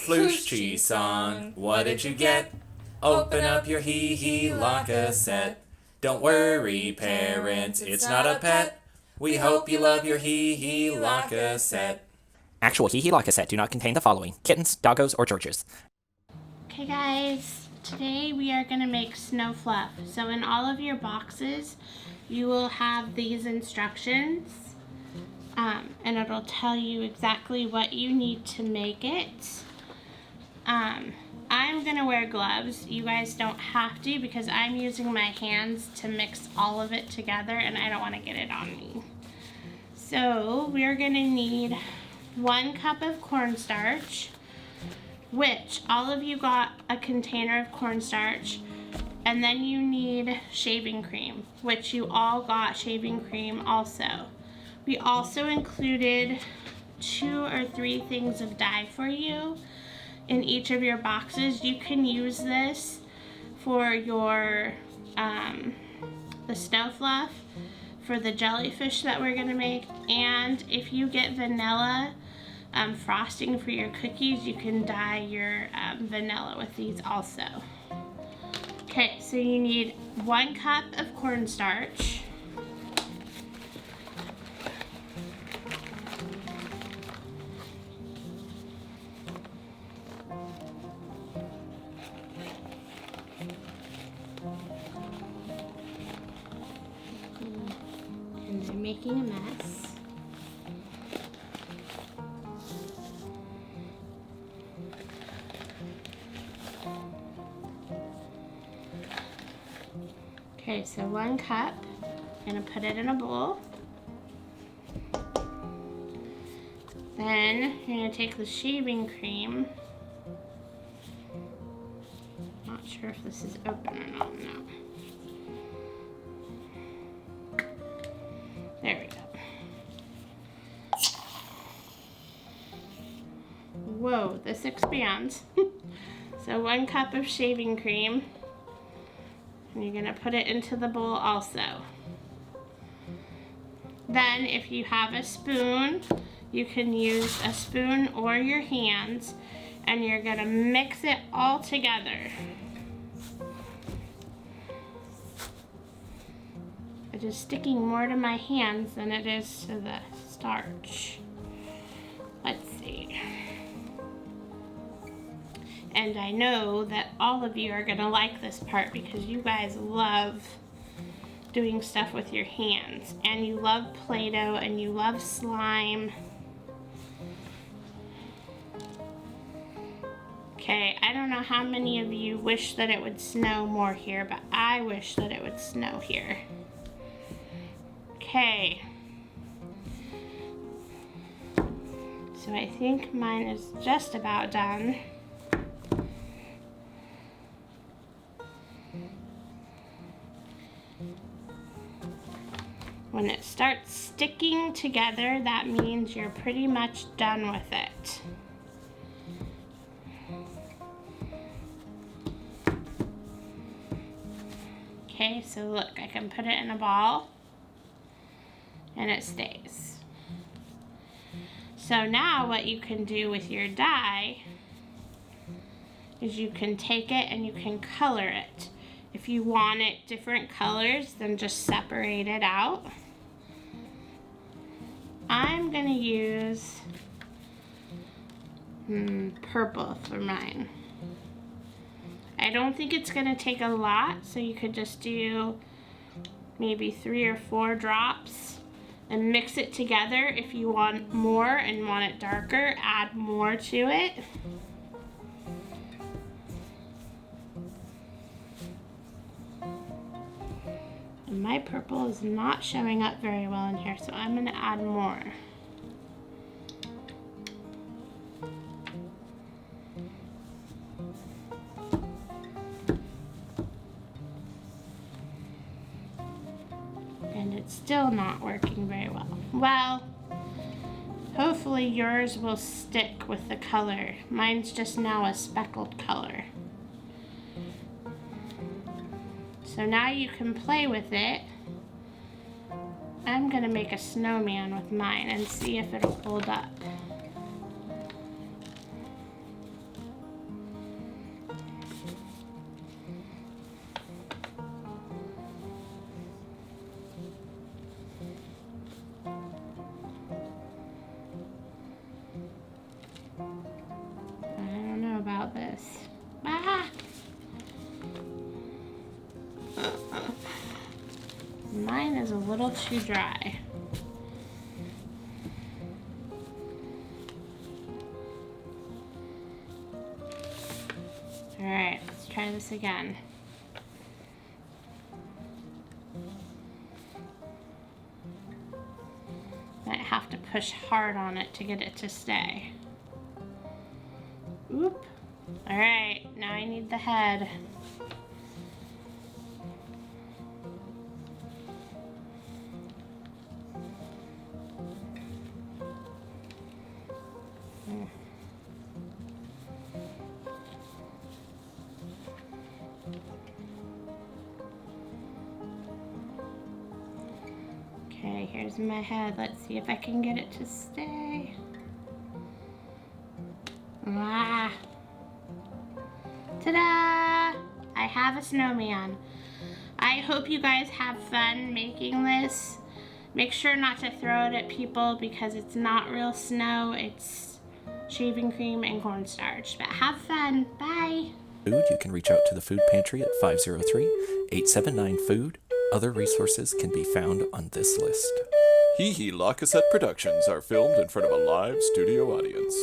Floosh cheese song. What did you get? Open up your hee-hee lock-a set. Don't worry, parents, it's not a pet. We hope you love your hee-hee lock-a set. Actual hee-hee lock cassette do not contain the following: kittens, doggos, or churches. Okay guys, today we are going to make snow fluff. So in all of your boxes, you will have these instructions. And it'll tell you exactly what you need to make it. I'm going to wear gloves. You guys don't have to because I'm using my hands to mix all of it together and I don't want to get it on me. So we're going to need 1 cup of cornstarch, which all of you got a container of cornstarch, and then you need shaving cream, which you all got shaving cream also. We also included 2 or 3 things of dye for you in each of your boxes. You can use this for your the snow fluff, for the jellyfish that we're gonna make, and if you get vanilla frosting for your cookies, you can dye your vanilla with these also. Okay, so you need 1 cup of cornstarch, and I'm making a mess. Okay, so 1 cup. I'm gonna put it in a bowl. Then you're gonna take the shaving cream. Not sure if this is open or not. No. There we go. Whoa, this expands. So 1 cup of shaving cream. And you're gonna put it into the bowl also. Then if you have a spoon, you can use a spoon or your hands, and you're gonna mix it all together. It is sticking more to my hands than it is to the starch. Let's see. And I know that all of you are gonna like this part because you guys love doing stuff with your hands, and you love Play-Doh, and you love slime. Okay, I don't know how many of you wish that it would snow more here, but I wish that it would snow here. Okay. So I think mine is just about done. When it starts sticking together, that means you're pretty much done with it. Okay, so look, I can put it in a ball and it stays. So now what you can do with your dye is you can take it and you can color it. If you want it different colors, then just separate it out. I'm gonna use purple for mine. I don't think it's gonna take a lot, so you could just do maybe 3 or 4 drops and mix it together. If you want more and want it darker, add more to it. And my purple is not showing up very well in here, so I'm gonna add more. And it's still not working very well. Well, hopefully yours will stick with the color. Mine's just now a speckled color. So now you can play with it. I'm gonna make a snowman with mine and see if it'll hold up. is a little too dry. Alright, let's try this again. Might have to push hard on it to get it to stay. Oop. Alright, now I need the head. Okay, here's my head. Let's see if I can get it to stay. Ah. Ta-da! I have a snowman. I hope you guys have fun making this. Make sure not to throw it at people because it's not real snow. It's shaving cream and cornstarch. But have fun. Bye! Food, you can reach out to the food pantry at 503-879-FOOD. Other resources can be found on this list. Hee Hee La Cassette productions are filmed in front of a live studio audience.